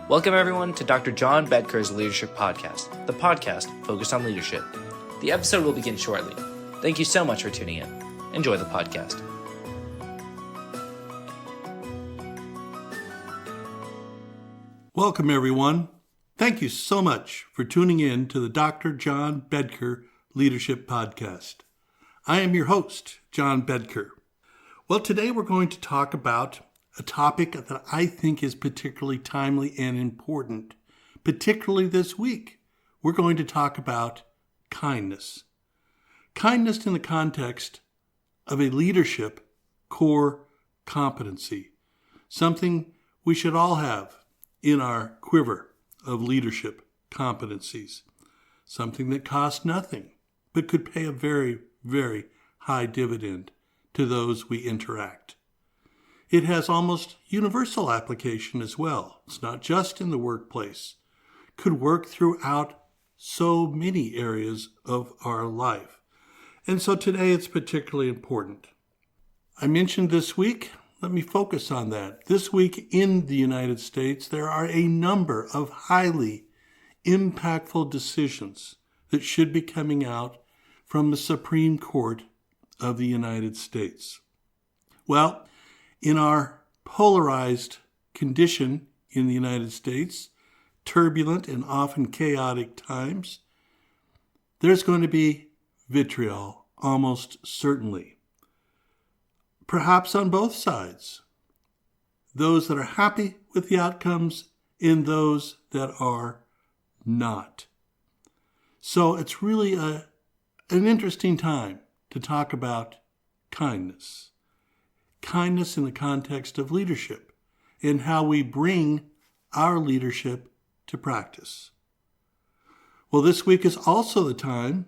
Welcome everyone to Dr. John Bedker's Leadership Podcast, the podcast focused on leadership. The episode will begin shortly. Thank you so much for tuning in. Enjoy the podcast. Welcome everyone. Thank you so much for tuning in to the Dr. John Bedker Leadership Podcast. I am your host, John Bedker. Well, today we're going to talk about a topic that I think is particularly timely and important, particularly this week. We're going to talk about kindness. Kindness in the context of a leadership core competency, something we should all have in our quiver of leadership competencies, something that costs nothing, but could pay a very, very high dividend to those we interact. It has almost universal application as well. It's not just in the workplace. Could work throughout so many areas of our life. And so today it's particularly important. I mentioned this week, let me focus on that. This week in the United States, there are a number of highly impactful decisions that should be coming out from the Supreme Court of the United States. Well, in our polarized condition in the United States, turbulent and often chaotic times, there's going to be vitriol, almost certainly. Perhaps on both sides. Those that are happy with the outcomes and those that are not. So it's really an interesting time to talk about kindness. Kindness in the context of leadership and how we bring our leadership to practice. Well, this week is also the time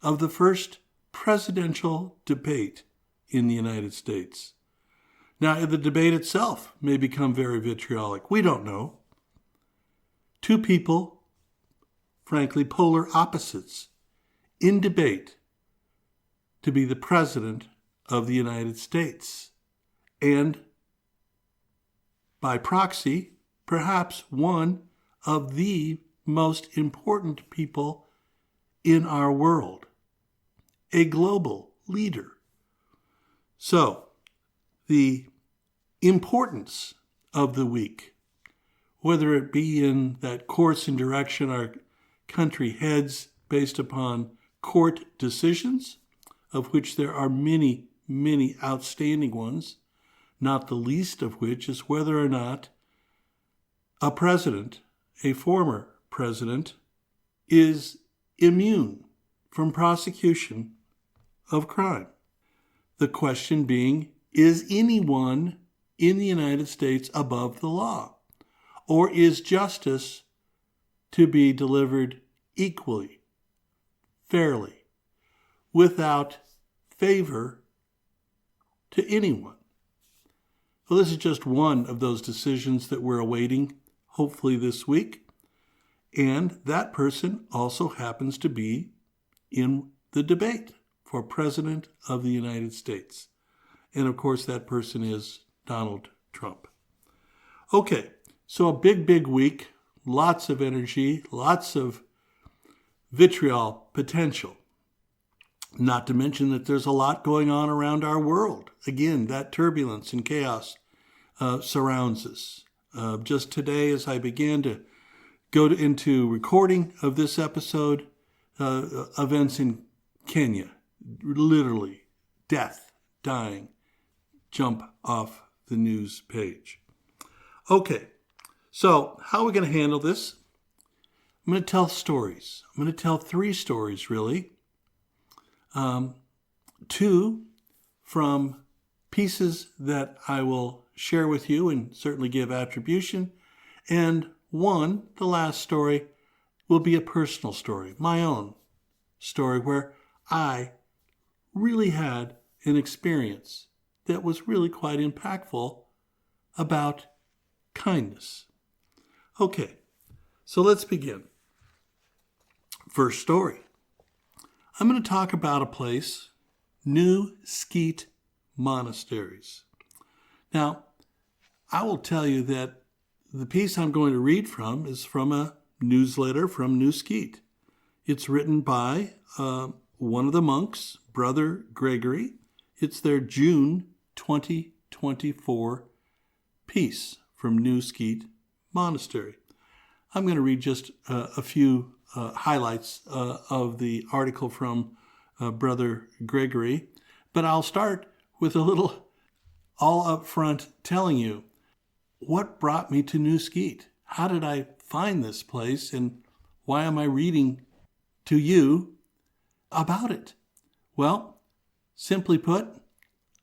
of the first presidential debate in the United States. Now, the debate itself may become very vitriolic. We don't know. Two people, frankly, polar opposites, in debate to be the president of the United States. And by proxy, perhaps one of the most important people in our world, a global leader. So, the importance of the week, whether it be in that course and direction our country heads based upon court decisions, of which there are many, many outstanding ones, not the least of which is whether or not a president, a former president, is immune from prosecution of crime. The question being, is anyone in the United States above the law? Or is justice to be delivered equally, fairly, without favor to anyone? Well, this is just one of those decisions that we're awaiting, hopefully this week. And that person also happens to be in the debate for President of the United States. And of course, that person is Donald Trump. Okay, so a big, big week, lots of energy, lots of vitriol potential. Not to mention that there's a lot going on around our world. Again, that turbulence and chaos surrounds us. Just today, as I began to go into recording of this episode, events in Kenya, literally death, dying, jump off the news page. Okay, so how are we going to handle this? I'm going to tell stories. I'm going to tell three stories, really. Two from pieces that I will share with you and certainly give attribution. And one, the last story, will be a personal story, my own story, where I really had an experience that was really quite impactful about kindness. Okay, so let's begin. First story. I'm going to talk about a place, New Skeet Monasteries. Now, I will tell you that the piece I'm going to read from is from a newsletter from New Skeet. It's written by one of the monks, Brother Gregory. It's their June 2024 piece from New Skeet Monastery. I'm going to read just a few highlights of the article from Brother Gregory, but I'll start with a little all up front telling you what brought me to New Skeet. How did I find this place, and why am I reading to you about it? Well, simply put,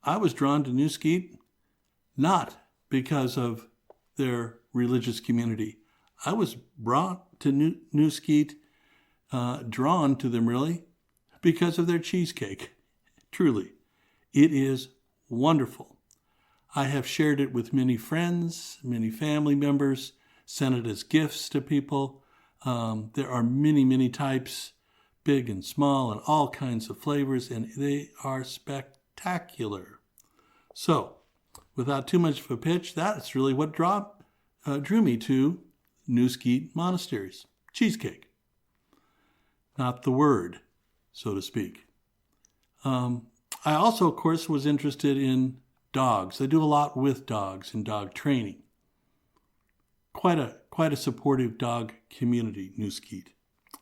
I was drawn to New Skeet not because of their religious community. I was brought to New Skeet, drawn to them really, because of their cheesecake. Truly, it is wonderful. I have shared it with many friends, many family members, sent it as gifts to people. There are many, many types, big and small, and all kinds of flavors, and they are spectacular. So, without too much of a pitch, that's really what drew me to New Skeet Monasteries. Cheesecake. Not the word, so to speak. I also, of course, was interested in dogs. They do a lot with dogs and dog training. Quite a supportive dog community, New Skeet.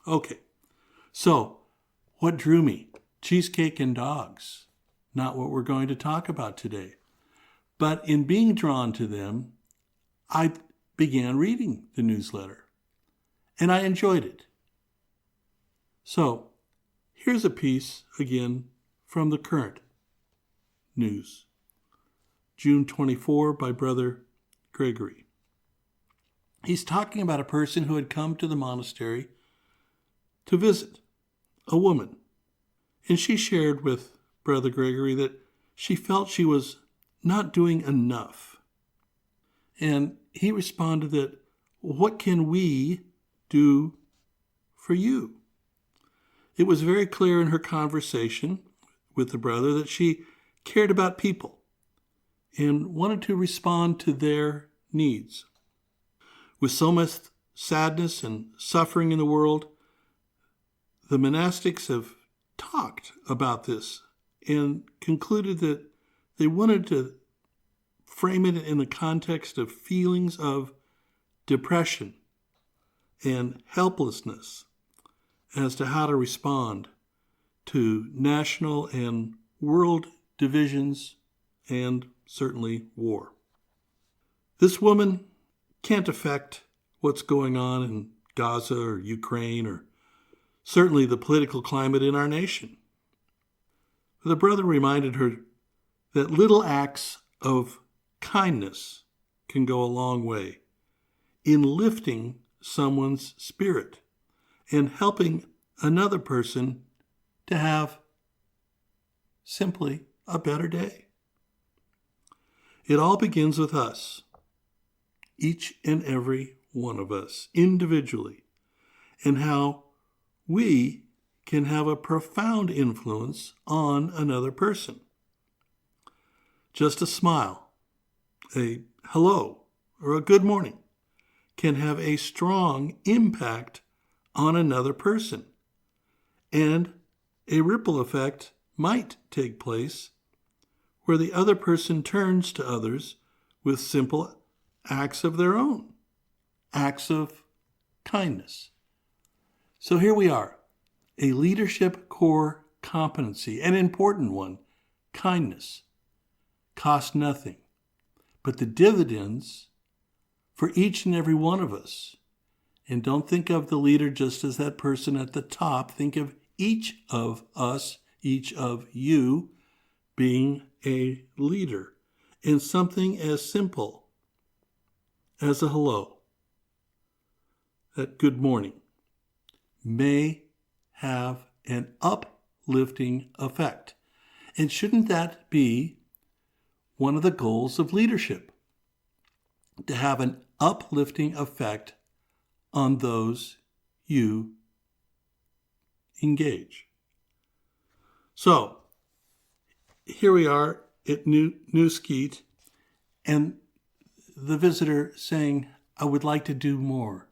Okay, so what drew me? Cheesecake and dogs. Not what we're going to talk about today. But in being drawn to them, I began reading the newsletter, and I enjoyed it. So here's a piece, again, from the current news. June 24 by Brother Gregory. He's talking about a person who had come to the monastery to visit, a woman. And she shared with Brother Gregory that she felt she was not doing enough. And he responded that, what can we do for you? It was very clear in her conversation with the brother that she cared about people and wanted to respond to their needs. With so much sadness and suffering in the world, the monastics have talked about this and concluded that they wanted to frame it in the context of feelings of depression and helplessness as to how to respond to national and world divisions and certainly war. This woman can't affect what's going on in Gaza or Ukraine or certainly the political climate in our nation. The brother reminded her that little acts of kindness can go a long way in lifting someone's spirit and helping another person to have simply a better day. It all begins with us, each and every one of us, individually, and how we can have a profound influence on another person. Just a smile, a hello, or a good morning can have a strong impact on another person. And a ripple effect might take place where the other person turns to others with simple acts of their own, acts of kindness. So here we are, a leadership core competency, an important one, kindness. Cost nothing, but the dividends for each and every one of us. And don't think of the leader just as that person at the top. Think of each of us, each of you, being a leader in something as simple as a hello, that good morning, may have an uplifting effect. And shouldn't that be one of the goals of leadership? To have an uplifting effect on those you engage. So, here we are at New Skeet, and the visitor saying, I would like to do more.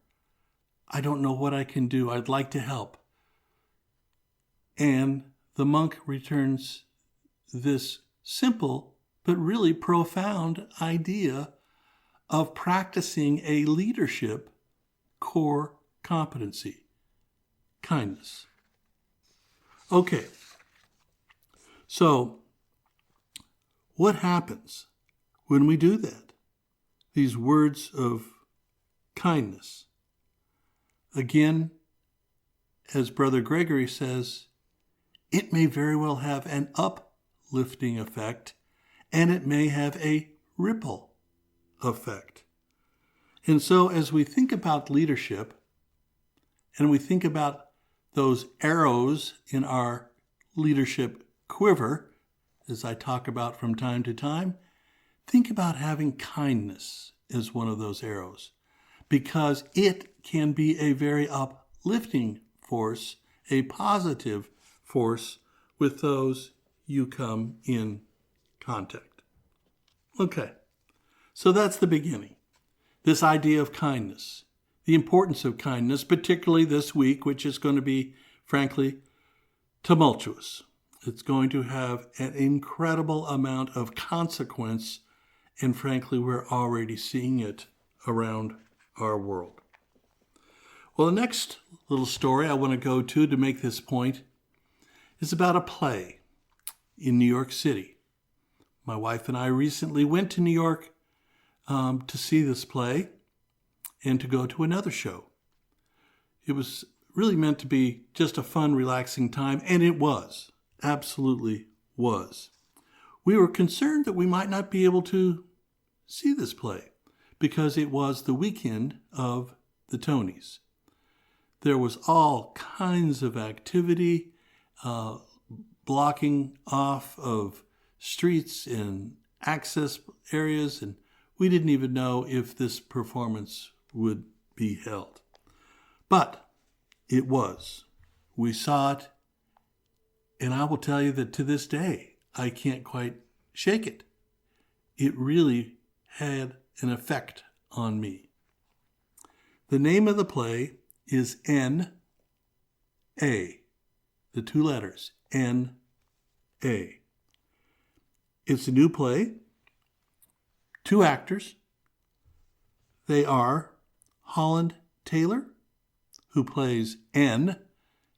I don't know what I can do. I'd like to help. And the monk returns this simple but really profound idea of practicing a leadership core competency, kindness. Okay, so what happens when we do that? These words of kindness. Again, as Brother Gregory says, it may very well have an uplifting effect, and it may have a ripple effect. And so as we think about leadership, and we think about those arrows in our leadership quiver, as I talk about from time to time, think about having kindness as one of those arrows, because it can be a very uplifting force, a positive force with those you come in contact. Okay, so that's the beginning. This idea of kindness, the importance of kindness, particularly this week, which is going to be, frankly, tumultuous. It's going to have an incredible amount of consequence, and frankly, we're already seeing it around our world. Well, the next little story I want to go to make this point is about a play in New York City. My wife and I recently went to New York to see this play and to go to another show. It was really meant to be just a fun, relaxing time, and it was, absolutely was. We were concerned that we might not be able to see this play because it was the weekend of the Tonys. There was all kinds of activity, blocking off of streets and access areas, and we didn't even know if this performance would be held. But it was. We saw it, and I will tell you that to this day, I can't quite shake it. It really had an effect on me. The name of the play is N-A, the two letters, N-A. It's a new play, 2 actors. They are Holland Taylor, who plays N,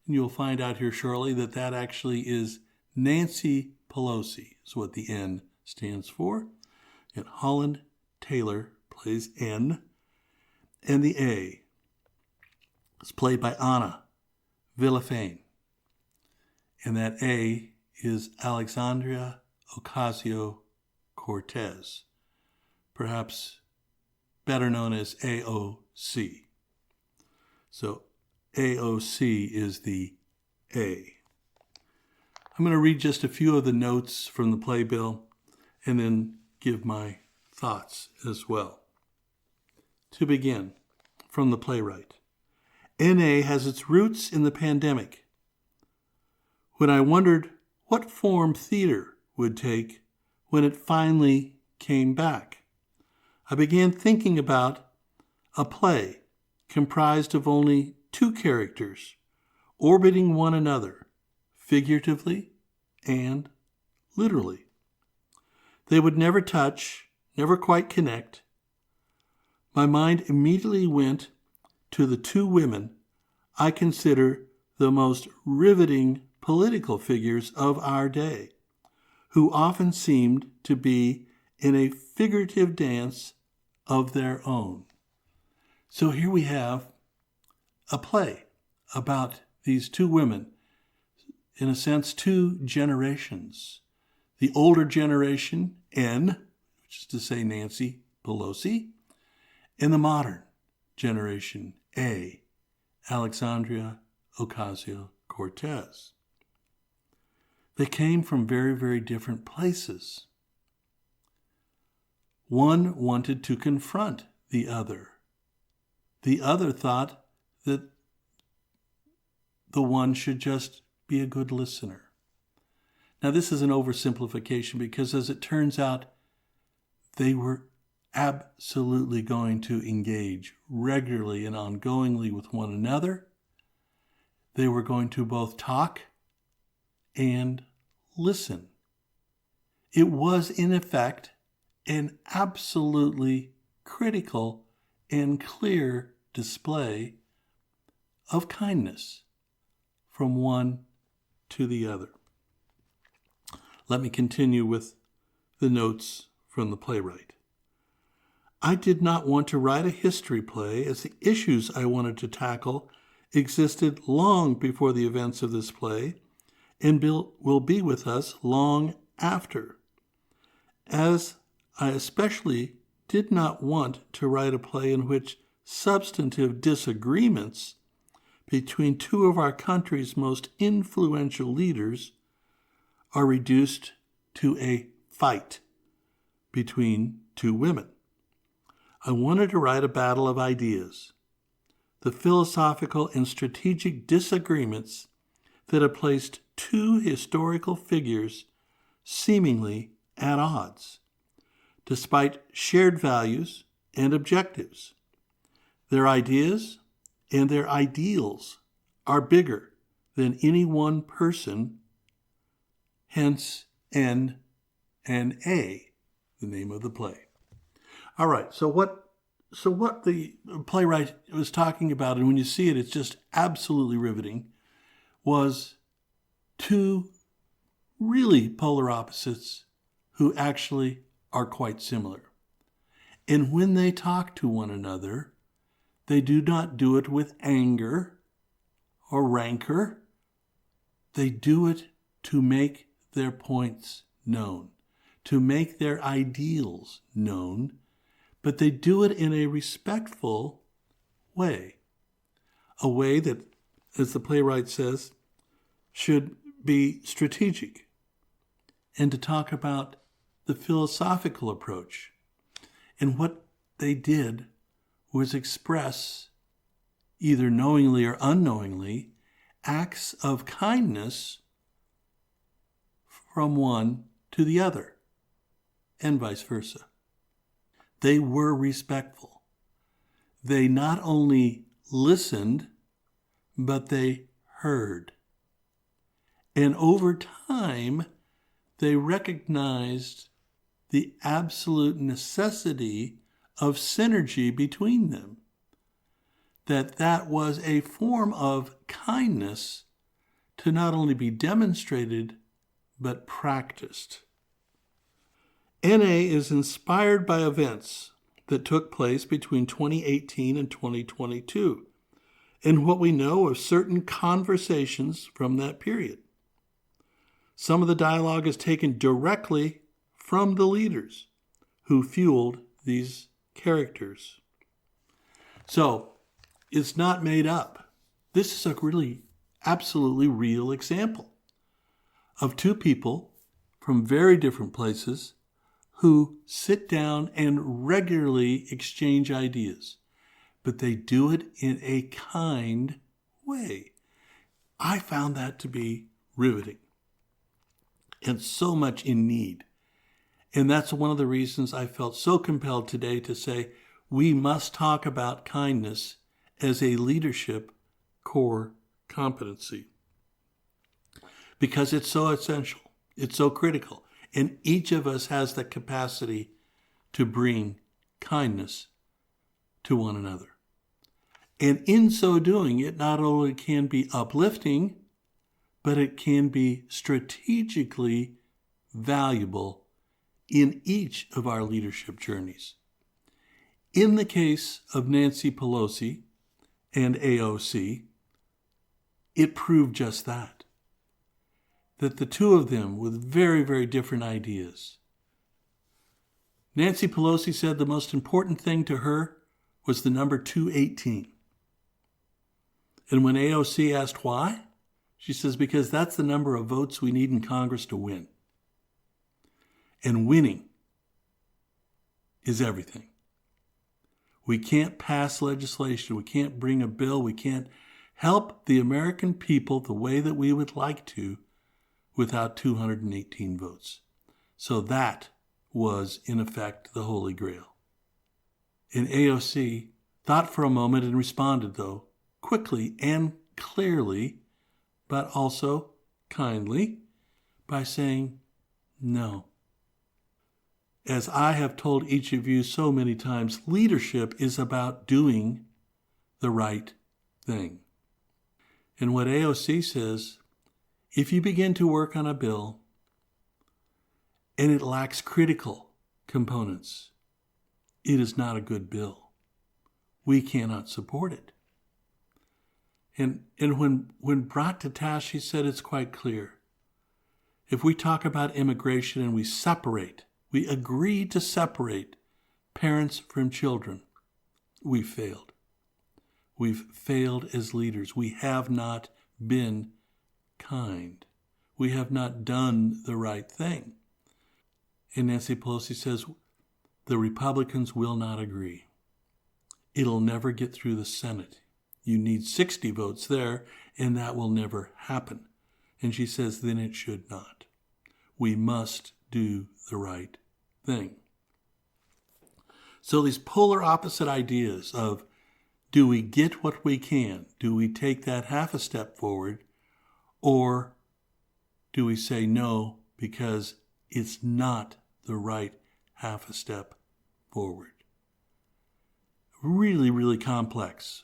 and you'll find out here shortly that that actually is Nancy Pelosi, is what the N stands for. And Holland Taylor plays N, and the A is played by Anna Villafane, and that A is Alexandria Ocasio-Cortez, perhaps better known as AOC. So AOC is the A. I'm going to read just a few of the notes from the playbill and then give my thoughts as well. To begin, from the playwright. NA has its roots in the pandemic, when I wondered what form theater would take when it finally came back. I began thinking about a play comprised of only 2 characters orbiting one another, figuratively and literally. They would never touch, never quite connect. My mind immediately went to the 2 women I consider the most riveting political figures of our day, who often seemed to be in a figurative dance of their own. So here we have a play about these 2 women, in a sense, 2 generations. The older generation, N, which is to say Nancy Pelosi, and the modern generation, A, Alexandria Ocasio-Cortez. They came from very, very different places. One wanted to confront the other. The other thought that the one should just be a good listener. Now, this is an oversimplification because, as it turns out, they were absolutely going to engage regularly and ongoingly with one another. They were going to both talk and listen. It was, in effect, an absolutely critical and clear display of kindness from one to the other. Let me continue with the notes from the playwright. I did not want to write a history play, as the issues I wanted to tackle existed long before the events of this play and will be with us long after. As I especially did not want to write a play in which substantive disagreements between two of our country's most influential leaders are reduced to a fight between two women. I wanted to write a battle of ideas, the philosophical and strategic disagreements that have placed two historical figures seemingly at odds, despite shared values and objectives. Their ideas and their ideals are bigger than any one person, hence N and A, the name of the play. All right, so what the playwright was talking about, and when you see it, it's just absolutely riveting, was two really polar opposites who actually are quite similar. And when they talk to one another, they do not do it with anger or rancor. They do it to make their points known, to make their ideals known, but they do it in a respectful way, a way that, as the playwright says, should be strategic, and to talk about the philosophical approach. And what they did was express, either knowingly or unknowingly, acts of kindness from one to the other, and vice versa. They were respectful. They not only listened, but they heard. And over time, they recognized the absolute necessity of synergy between them, that was a form of kindness to not only be demonstrated, but practiced. NA is inspired by events that took place between 2018 and 2022, and what we know of certain conversations from that period. Some of the dialogue is taken directly from the leaders who fueled these characters. So, it's not made up. This is a really absolutely real example of two people from very different places who sit down and regularly exchange ideas, but they do it in a kind way. I found that to be riveting and so much in need. And that's one of the reasons I felt so compelled today to say we must talk about kindness as a leadership core competency, because it's so essential, it's so critical, and each of us has the capacity to bring kindness to one another. And in so doing, it not only can be uplifting, but it can be strategically valuable in each of our leadership journeys. In the case of Nancy Pelosi and AOC, it proved just that the two of them with very, very different ideas. Nancy Pelosi said the most important thing to her was the number 218. And when AOC asked why, she says, because that's the number of votes we need in Congress to win. And winning is everything. We can't pass legislation. We can't bring a bill. We can't help the American people the way that we would like to without 218 votes. So that was, in effect, the Holy Grail. And AOC thought for a moment and responded, though, quickly and clearly, but also kindly, by saying, no. As I have told each of you so many times, leadership is about doing the right thing. And what AOC says, if you begin to work on a bill and it lacks critical components, it is not a good bill. We cannot support it. And when brought to task, she said it's quite clear. If we talk about immigration and we agree to separate parents from children, we failed. We've failed as leaders. We have not been kind. We have not done the right thing. And Nancy Pelosi says, the Republicans will not agree. It'll never get through the Senate. You need 60 votes there, and that will never happen. And she says, then it should not. We must do the right thing. So these polar opposite ideas of, do we get what we can? Do we take that half a step forward? Or do we say no because it's not the right half a step forward? Really, really complex.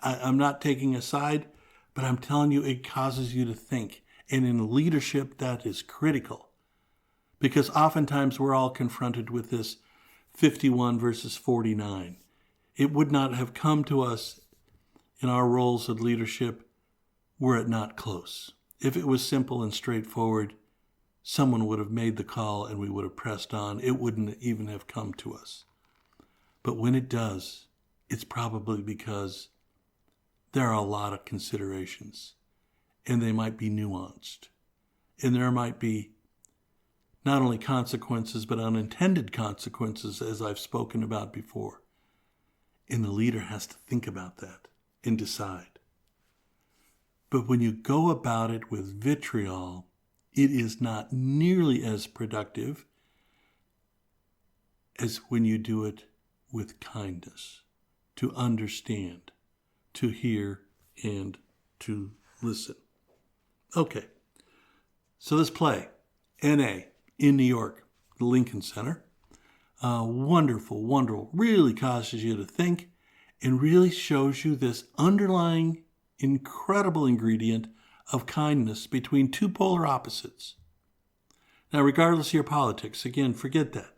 I'm not taking a side, but I'm telling you it causes you to think. And in leadership, that is critical. Because oftentimes we're all confronted with this 51 versus 49. It would not have come to us in our roles of leadership were it not close. If it was simple and straightforward, someone would have made the call and we would have pressed on. It wouldn't even have come to us. But when it does, it's probably because there are a lot of considerations, and they might be nuanced. And there might be not only consequences, but unintended consequences, as I've spoken about before. And the leader has to think about that and decide. But when you go about it with vitriol, it is not nearly as productive as when you do it with kindness, to understand, to hear, and to listen. Okay, so this play, N.A., in New York, the Lincoln Center, wonderful, really causes you to think and really shows you this underlying incredible ingredient of kindness between two polar opposites. Now, regardless of your politics, again, forget that.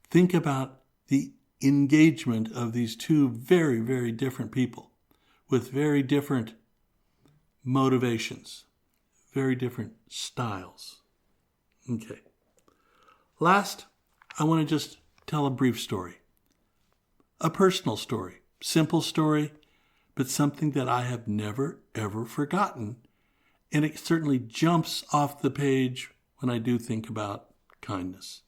Think about the engagement of these two very, very different people with very different motivations, very different styles. Okay. Last, I want to just tell a brief story. A personal story. Simple story, but something that I have never, ever forgotten. And it certainly jumps off the page when I do think about kindness.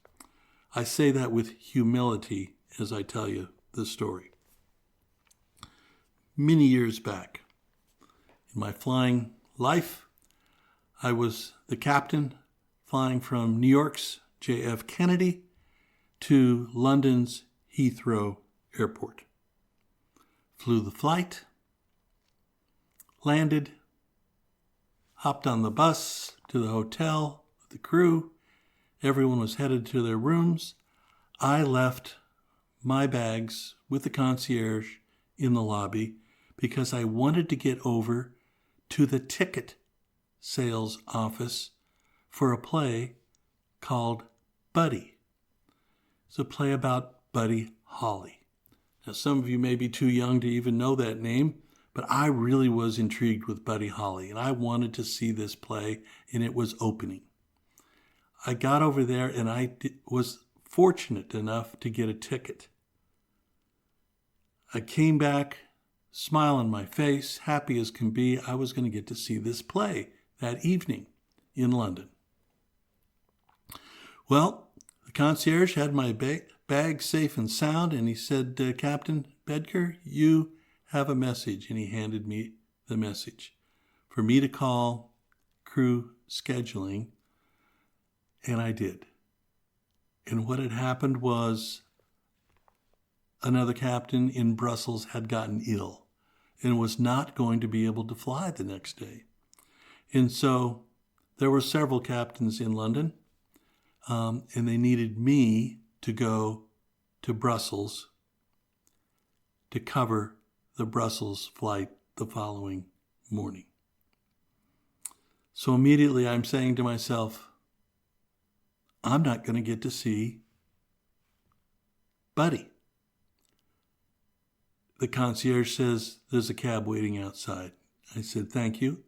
I say that with humility as I tell you the story. Many years back, in my flying life, I was the captain flying from New York's J.F. Kennedy to London's Heathrow Airport. Flew the flight, landed, hopped on the bus to the hotel with the crew. Everyone was headed to their rooms. I left my bags with the concierge in the lobby because I wanted to get over to the ticket sales office for a play called Buddy. It's a play about Buddy Holly. Now, some of you may be too young to even know that name, but I really was intrigued with Buddy Holly, and I wanted to see this play, and it was opening. I got over there, and I was fortunate enough to get a ticket. I came back, smile on my face, happy as can be. I was going to get to see this play that evening in London. Well, the concierge had my bag safe and sound, and he said, Captain Bedker, you have a message. And he handed me the message for me to call crew scheduling, and I did. And what had happened was another captain in Brussels had gotten ill and was not going to be able to fly the next day. And so there were several captains in London, and they needed me to go to Brussels to cover the Brussels flight the following morning. So immediately I'm saying to myself, I'm not going to get to see Buddy. The concierge says, there's a cab waiting outside. I said, thank you.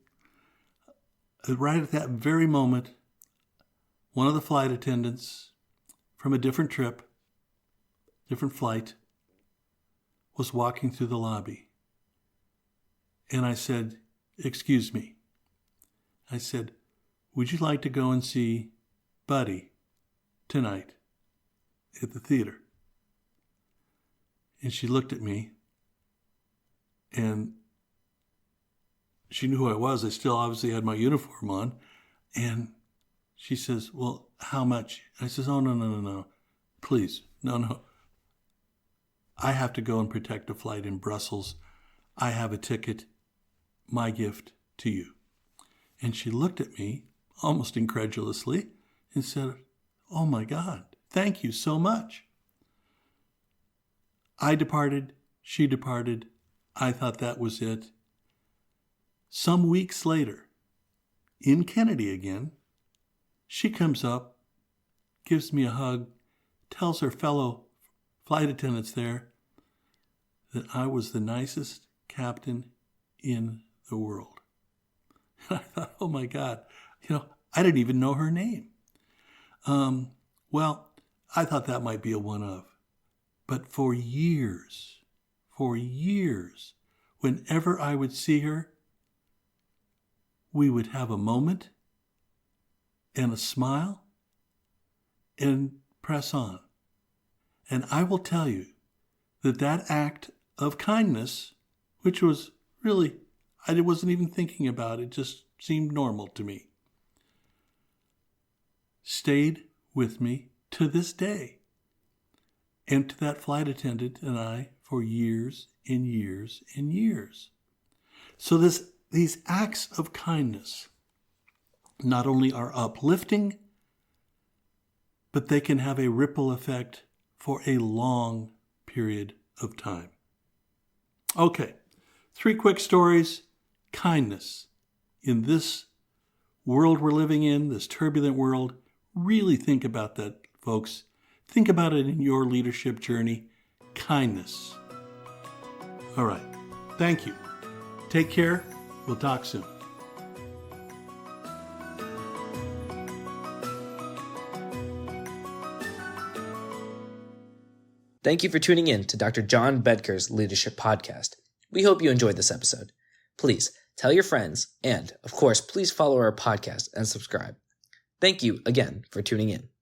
Right at that very moment, one of the flight attendants from a different trip, different flight, was walking through the lobby. And I said, excuse me. I said, would you like to go and see Buddy tonight at the theater? And she looked at me, and she knew who I was. I still obviously had my uniform on. And she says, well, how much? I says, oh, no. Please, no. I have to go and protect a flight in Brussels. I have a ticket, my gift to you. And she looked at me almost incredulously and said, oh my God, thank you so much. I departed, she departed. I thought that was it. Some weeks later, in Kennedy again, she comes up, gives me a hug, tells her fellow flight attendants there that I was the nicest captain in the world. And I thought, oh my God, I didn't even know her name. Well, I thought that might be a one-of. But for years, whenever I would see her, we would have a moment and a smile and press on. And I will tell you that act of kindness, which was really, I wasn't even thinking about it, just seemed normal to me, stayed with me to this day. And to that flight attendant and I for years and years and years. So these acts of kindness not only are uplifting, but they can have a ripple effect for a long period of time. Okay, 3 quick stories. Kindness. In this world we're living in, this turbulent world, really think about that, folks. Think about it in your leadership journey. Kindness. All right. Thank you. Take care. We'll talk soon. Thank you for tuning in to Dr. John Bedker's Leadership Podcast. We hope you enjoyed this episode. Please tell your friends, and of course, please follow our podcast and subscribe. Thank you again for tuning in.